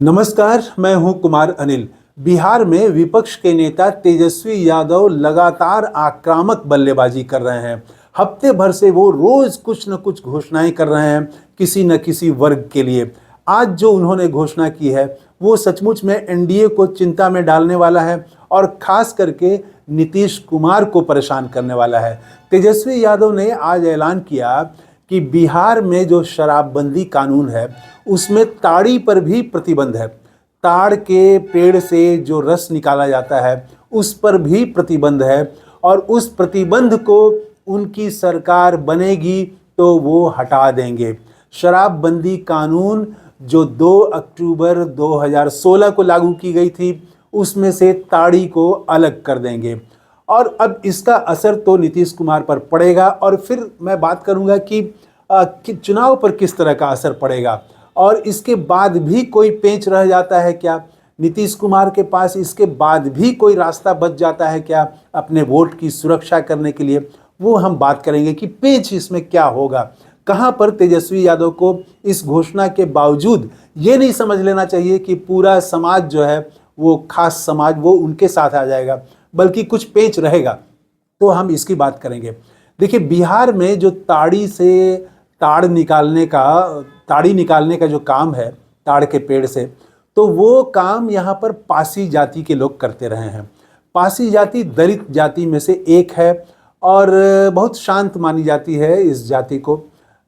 नमस्कार, मैं हूं कुमार अनिल। बिहार में विपक्ष के नेता तेजस्वी यादव लगातार आक्रामक बल्लेबाजी कर रहे हैं। हफ्ते भर से वो रोज कुछ न कुछ घोषणाएं कर रहे हैं किसी न किसी वर्ग के लिए। आज जो उन्होंने घोषणा की है वो सचमुच में एनडीए को चिंता में डालने वाला है और खास करके नीतीश कुमार को परेशान करने वाला है। तेजस्वी यादव ने आज ऐलान किया कि बिहार में जो शराबबंदी कानून है उसमें ताड़ी पर भी प्रतिबंध है। ताड़ के पेड़ से जो रस निकाला जाता है उस पर भी प्रतिबंध है और उस प्रतिबंध को उनकी सरकार बनेगी तो वो हटा देंगे। शराबबंदी कानून जो 2 अक्टूबर 2016 को लागू की गई थी उसमें से ताड़ी को अलग कर देंगे और अब इसका असर तो नीतीश कुमार पर पड़ेगा। और फिर मैं बात करूंगा कि चुनाव पर किस तरह का असर पड़ेगा और इसके बाद भी कोई पेंच रह जाता है क्या, नीतीश कुमार के पास इसके बाद भी कोई रास्ता बच जाता है क्या अपने वोट की सुरक्षा करने के लिए, वो हम बात करेंगे कि पेंच इसमें क्या होगा। कहाँ पर तेजस्वी यादव को इस घोषणा के बावजूद ये नहीं समझ लेना चाहिए कि पूरा समाज जो है वो खास समाज वो उनके साथ आ जाएगा, बल्कि कुछ पेंच रहेगा, तो हम इसकी बात करेंगे। देखिए, बिहार में जो ताड़ी निकालने का जो काम है ताड़ के पेड़ से, तो वो काम यहाँ पर पासी जाति के लोग करते रहे हैं। पासी जाति दलित जाति में से एक है और बहुत शांत मानी जाती है, इस जाति को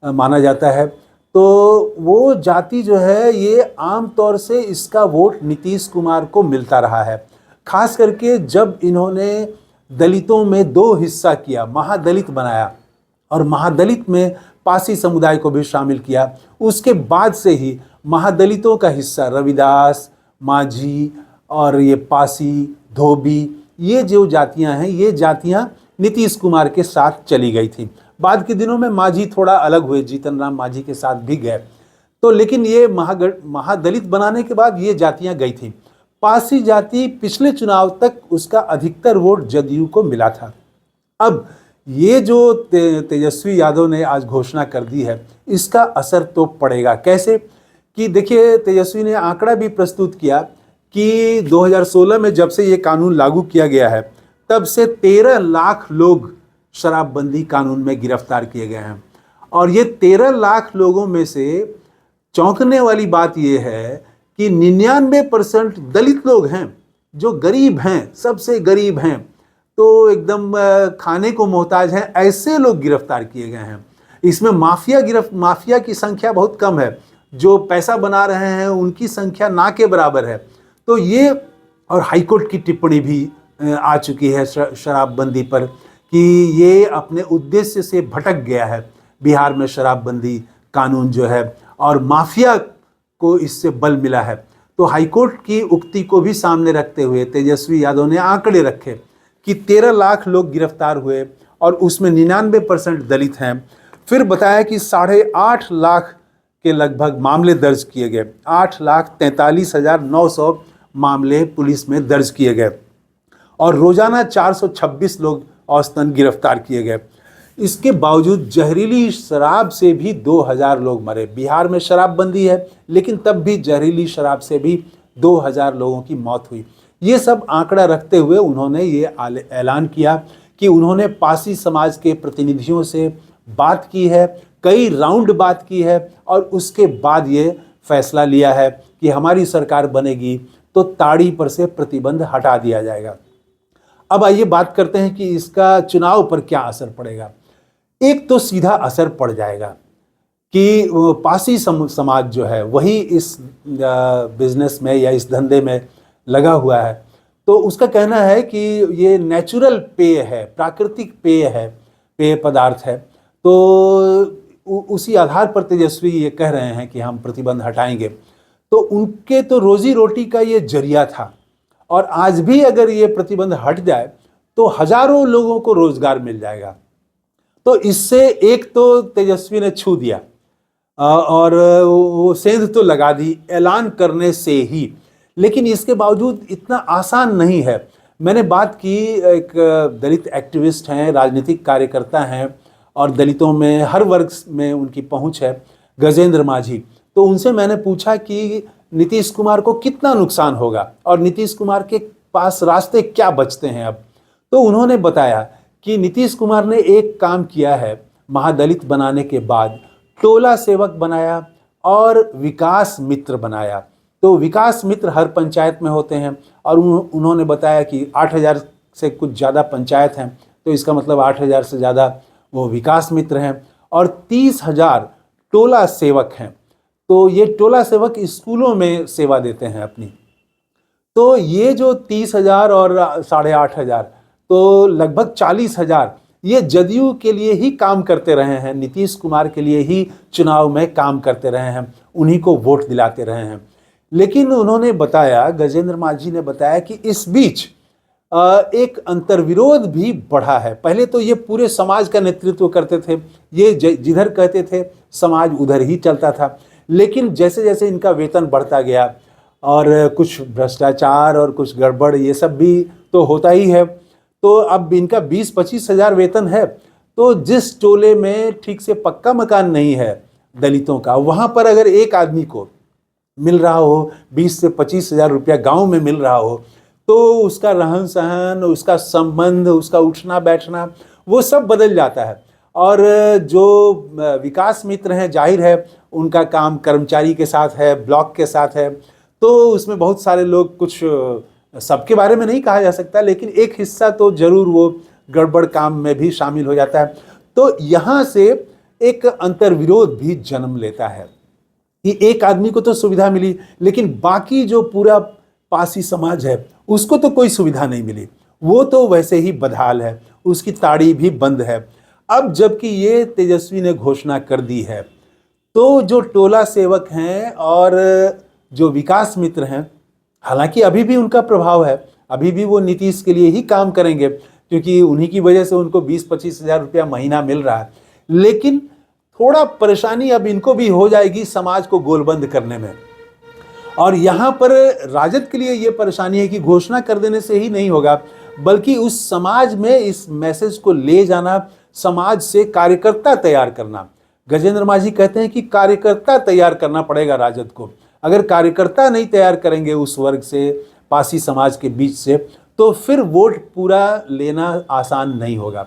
माना जाता है। तो वो जाति जो है ये आम तौर से इसका वोट नीतीश कुमार को मिलता रहा है। खास करके जब इन्होंने दलितों में 2 हिस्सा किया, महादलित बनाया और महादलित में पासी समुदाय को भी शामिल किया, उसके बाद से ही महादलितों का हिस्सा रविदास, माझी और ये पासी, धोबी, ये जो जातियां हैं ये जातियां नीतीश कुमार के साथ चली गई थी। बाद के दिनों में माझी थोड़ा अलग हुए, जीतन राम माझी के साथ भी गए, तो लेकिन ये महादलित बनाने के बाद ये जातियां गई थी। पासी जाति पिछले चुनाव तक उसका अधिकतर वोट जदयू को मिला था। अब ये जो तेजस्वी यादव ने आज घोषणा कर दी है इसका असर तो पड़ेगा कैसे, कि देखिए तेजस्वी ने आंकड़ा भी प्रस्तुत किया कि 2016 में जब से ये कानून लागू किया गया है तब से 13 लाख लोग शराबबंदी कानून में गिरफ्तार किए गए हैं। और ये 13 लाख लोगों में से चौंकने वाली बात ये है कि 99% दलित लोग हैं जो गरीब हैं, सबसे गरीब हैं, तो एकदम खाने को मोहताज हैं, ऐसे लोग गिरफ्तार किए गए हैं। इसमें माफिया की संख्या बहुत कम है, जो पैसा बना रहे हैं उनकी संख्या ना के बराबर है। तो ये, और हाईकोर्ट की टिप्पणी भी आ चुकी है शराबबंदी पर कि ये अपने उद्देश्य से भटक गया है बिहार में शराबबंदी कानून जो है, और माफिया को इससे बल मिला है। तो हाईकोर्ट की उक्ति को भी सामने रखते हुए तेजस्वी यादव ने आंकड़े रखे कि 13 लाख लोग गिरफ्तार हुए और उसमें 99% दलित हैं। फिर बताया कि 8.5 लाख के लगभग मामले दर्ज किए गए, 8,43,900 मामले पुलिस में दर्ज किए गए और रोजाना 426 लोग औसतन गिरफ्तार किए गए। इसके बावजूद जहरीली शराब से भी 2000 लोग मरे। बिहार में शराबबंदी है लेकिन तब भी जहरीली शराब से भी 2000 लोगों की मौत हुई। ये सब आंकड़ा रखते हुए उन्होंने ये ऐलान किया कि उन्होंने पासी समाज के प्रतिनिधियों से बात की है, कई राउंड बात की है और उसके बाद ये फैसला लिया है कि हमारी सरकार बनेगी तो ताड़ी पर से प्रतिबंध हटा दिया जाएगा। अब आइए बात करते हैं कि इसका चुनाव पर क्या असर पड़ेगा। एक तो सीधा असर पड़ जाएगा कि पासी समाज जो है वही इस बिजनेस में या इस धंधे में लगा हुआ है, तो उसका कहना है कि ये नेचुरल पेय है, प्राकृतिक पेय है, पेय पदार्थ है। तो उसी आधार पर तेजस्वी ये कह रहे हैं कि हम प्रतिबंध हटाएंगे। तो उनके तो रोजी रोटी का ये जरिया था और आज भी अगर ये प्रतिबंध हट जाए तो हजारों लोगों को रोजगार मिल जाएगा। तो इससे एक तो तेजस्वी ने छू दिया और वो सेंध तो लगा दी ऐलान करने से ही, लेकिन इसके बावजूद इतना आसान नहीं है। मैंने बात की, एक दलित एक्टिविस्ट हैं, राजनीतिक कार्यकर्ता हैं और दलितों में हर वर्ग में उनकी पहुंच है, गजेंद्र माझी। तो उनसे मैंने पूछा कि नीतीश कुमार को कितना नुकसान होगा और नीतीश कुमार के पास रास्ते क्या बचते हैं अब। तो उन्होंने बताया कि नीतीश कुमार ने एक काम किया है, महादलित बनाने के बाद टोला सेवक बनाया और विकास मित्र बनाया। तो विकास मित्र हर पंचायत में होते हैं और उन्होंने बताया कि 8,000 से कुछ ज़्यादा पंचायत हैं, तो इसका मतलब 8,000 से ज़्यादा वो विकास मित्र हैं और 30,000 टोला सेवक हैं। तो ये टोला सेवक स्कूलों में सेवा देते हैं अपनी। तो ये जो 30,000 और 8,500 तो लगभग 40,000 ये जदयू के लिए ही काम करते रहे हैं, नीतीश कुमार के लिए ही चुनाव में काम करते रहे हैं, उन्हीं को वोट दिलाते रहे हैं। लेकिन उन्होंने बताया, गजेंद्र माझी ने बताया कि इस बीच एक अंतर्विरोध भी बढ़ा है। पहले तो ये पूरे समाज का नेतृत्व करते थे, ये जिधर कहते थे समाज उधर ही चलता था। लेकिन जैसे जैसे इनका वेतन बढ़ता गया और कुछ भ्रष्टाचार और कुछ गड़बड़ ये सब भी तो होता ही है, तो अब इनका 20-25 हज़ार वेतन है। तो जिस टोले में ठीक से पक्का मकान नहीं है दलितों का, वहाँ पर अगर एक आदमी को मिल रहा हो 20 से 25 हज़ार रुपया गाँव में मिल रहा हो, तो उसका रहन सहन, उसका संबंध, उसका उठना बैठना वो सब बदल जाता है। और जो विकास मित्र हैं, जाहिर है उनका काम कर्मचारी के साथ है, ब्लॉक के साथ है, तो उसमें बहुत सारे लोग, कुछ सबके बारे में नहीं कहा जा सकता, लेकिन एक हिस्सा तो ज़रूर वो गड़बड़ काम में भी शामिल हो जाता है। तो यहाँ से एक अंतर्विरोध भी जन्म लेता है कि एक आदमी को तो सुविधा मिली, लेकिन बाकी जो पूरा पासी समाज है उसको तो कोई सुविधा नहीं मिली, वो तो वैसे ही बदहाल है, उसकी ताड़ी भी बंद है। अब जबकि ये तेजस्वी ने घोषणा कर दी है, तो जो टोला सेवक हैं और जो विकास मित्र हैं, हालांकि अभी भी उनका प्रभाव है, अभी भी वो नीतीश के लिए ही काम करेंगे क्योंकि उन्हीं की वजह से उनको 20-25 हज़ार रुपया महीना मिल रहा है। लेकिन थोड़ा परेशानी अब इनको भी हो जाएगी समाज को गोलबंद करने में। और यहाँ पर राजद के लिए ये परेशानी है कि घोषणा कर देने से ही नहीं होगा, बल्कि उस समाज में इस मैसेज को ले जाना, समाज से कार्यकर्ता तैयार करना। गजेंद्र माझी कहते हैं कि कार्यकर्ता तैयार करना पड़ेगा राजद को। अगर कार्यकर्ता नहीं तैयार करेंगे उस वर्ग से, पासी समाज के बीच से, तो फिर वोट पूरा लेना आसान नहीं होगा।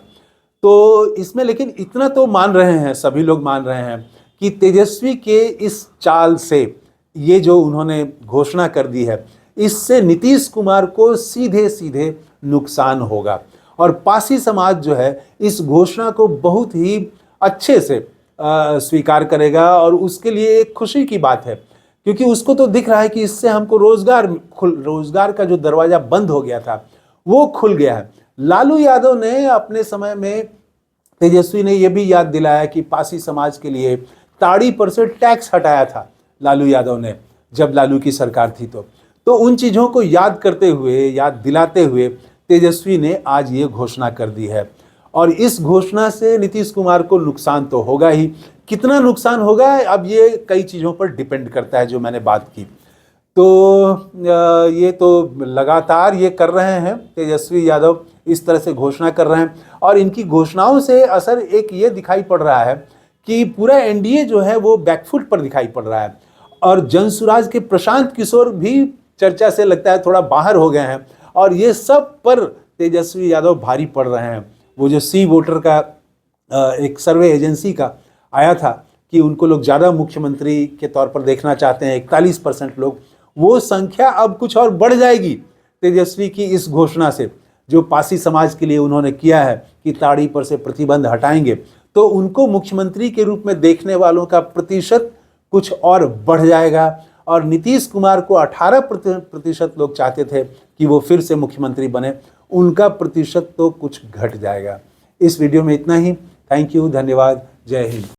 तो इसमें लेकिन इतना तो मान रहे हैं, सभी लोग मान रहे हैं कि तेजस्वी के इस चाल से, ये जो उन्होंने घोषणा कर दी है, इससे नीतीश कुमार को सीधे सीधे नुकसान होगा। और पासी समाज जो है इस घोषणा को बहुत ही अच्छे से स्वीकार करेगा और उसके लिए एक खुशी की बात है, क्योंकि उसको तो दिख रहा है कि इससे हमको रोजगार का जो दरवाजा बंद हो गया था वो खुल गया है। लालू यादव ने अपने समय में, तेजस्वी ने यह भी याद दिलाया कि पासी समाज के लिए ताड़ी पर से टैक्स हटाया था लालू यादव ने, जब लालू की सरकार थी। तो उन चीज़ों को याद करते हुए, याद दिलाते हुए तेजस्वी ने आज ये घोषणा कर दी है। और इस घोषणा से नीतीश कुमार को नुकसान तो होगा ही, कितना नुकसान होगा अब ये कई चीज़ों पर डिपेंड करता है जो मैंने बात की। तो ये तो लगातार ये कर रहे हैं, तेजस्वी यादव इस तरह से घोषणा कर रहे हैं और इनकी घोषणाओं से असर एक ये दिखाई पड़ रहा है कि पूरा एनडीए जो है वो बैकफुट पर दिखाई पड़ रहा है। और जनसुराज के प्रशांत किशोर भी चर्चा से लगता है थोड़ा बाहर हो गए हैं और ये सब पर तेजस्वी यादव भारी पड़ रहे हैं। वो जो सी वोटर का एक सर्वे एजेंसी का आया था कि उनको लोग ज़्यादा मुख्यमंत्री के तौर पर देखना चाहते हैं, 41% लोग, वो संख्या अब कुछ और बढ़ जाएगी तेजस्वी की इस घोषणा से, जो पासी समाज के लिए उन्होंने किया है कि ताड़ी पर से प्रतिबंध हटाएंगे, तो उनको मुख्यमंत्री के रूप में देखने वालों का प्रतिशत कुछ और बढ़ जाएगा। और नीतीश कुमार को 18% लोग चाहते थे कि वो फिर से मुख्यमंत्री बने, उनका प्रतिशत तो कुछ घट जाएगा। इस वीडियो में इतना ही। थैंक यू, धन्यवाद, जय हिंद।